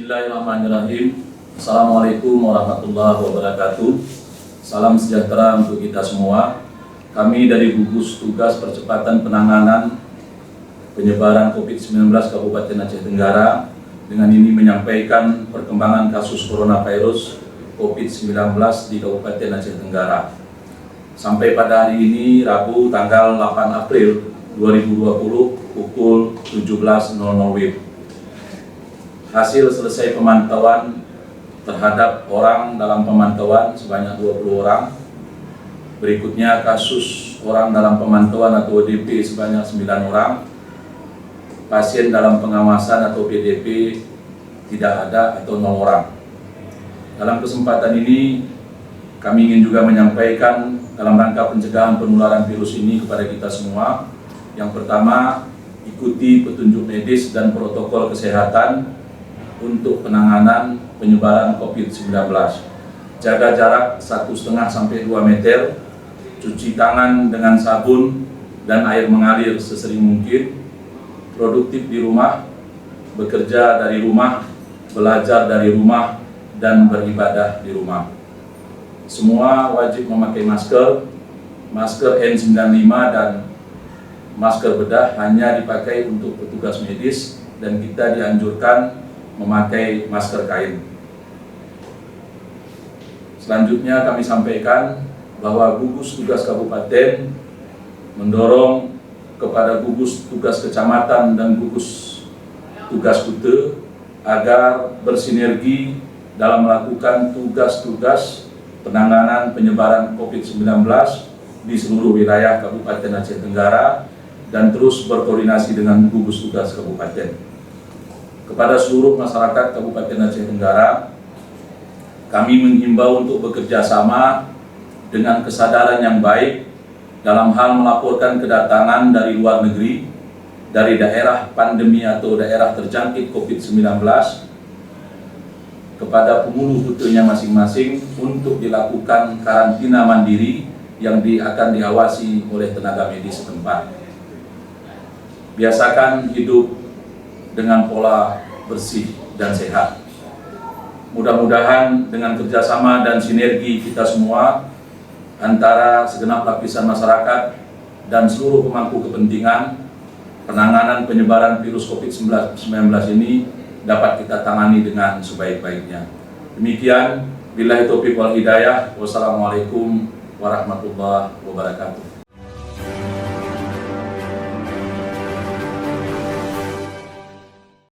Bismillahirrahmanirrahim. Assalamualaikum warahmatullahi wabarakatuh. Salam sejahtera untuk kita semua. Kami dari Gugus Tugas Percepatan Penanganan Penyebaran COVID-19 Kabupaten Aceh Tenggara dengan ini menyampaikan perkembangan kasus coronavirus COVID-19 di Kabupaten Aceh Tenggara. Sampai pada hari ini, Rabu tanggal 8 April 2020 pukul 17.00 WIB. Hasil selesai pemantauan terhadap orang dalam pemantauan sebanyak 20 orang. Berikutnya kasus orang dalam pemantauan atau ODP sebanyak 9 orang. Pasien dalam pengawasan atau PDP tidak ada atau 0 orang. Dalam kesempatan ini kami ingin juga menyampaikan dalam rangka pencegahan penularan virus ini kepada kita semua. Yang pertama, ikuti petunjuk medis dan protokol kesehatan untuk penanganan penyebaran COVID-19. Jaga jarak 1,5 sampai 2 meter, cuci tangan dengan sabun dan air mengalir sesering mungkin, produktif di rumah, bekerja dari rumah, belajar dari rumah, dan beribadah di rumah. Semua wajib memakai masker N95 dan masker bedah hanya dipakai untuk petugas medis dan kita dianjurkan memakai masker kain. Selanjutnya kami sampaikan bahwa gugus tugas kabupaten mendorong kepada gugus tugas kecamatan dan gugus tugas kute agar bersinergi dalam melakukan tugas-tugas penanganan penyebaran COVID-19 di seluruh wilayah Kabupaten Aceh Tenggara dan terus berkoordinasi dengan gugus tugas kabupaten. Kepada seluruh masyarakat Kabupaten Aceh Tenggara, kami menghimbau untuk bekerja sama dengan kesadaran yang baik dalam hal melaporkan kedatangan dari luar negeri, dari daerah pandemi atau daerah terjangkit COVID-19 kepada penghulu hutenya masing-masing untuk dilakukan karantina mandiri yang akan diawasi oleh tenaga medis setempat. Biasakan hidup dengan pola bersih dan sehat. Mudah-mudahan dengan kerjasama dan sinergi kita semua antara segenap lapisan masyarakat dan seluruh pemangku kepentingan, penanganan penyebaran virus COVID-19 ini dapat kita tangani dengan sebaik-baiknya. Demikian, billahi taufiq wal hidayah. Wassalamualaikum warahmatullahi wabarakatuh.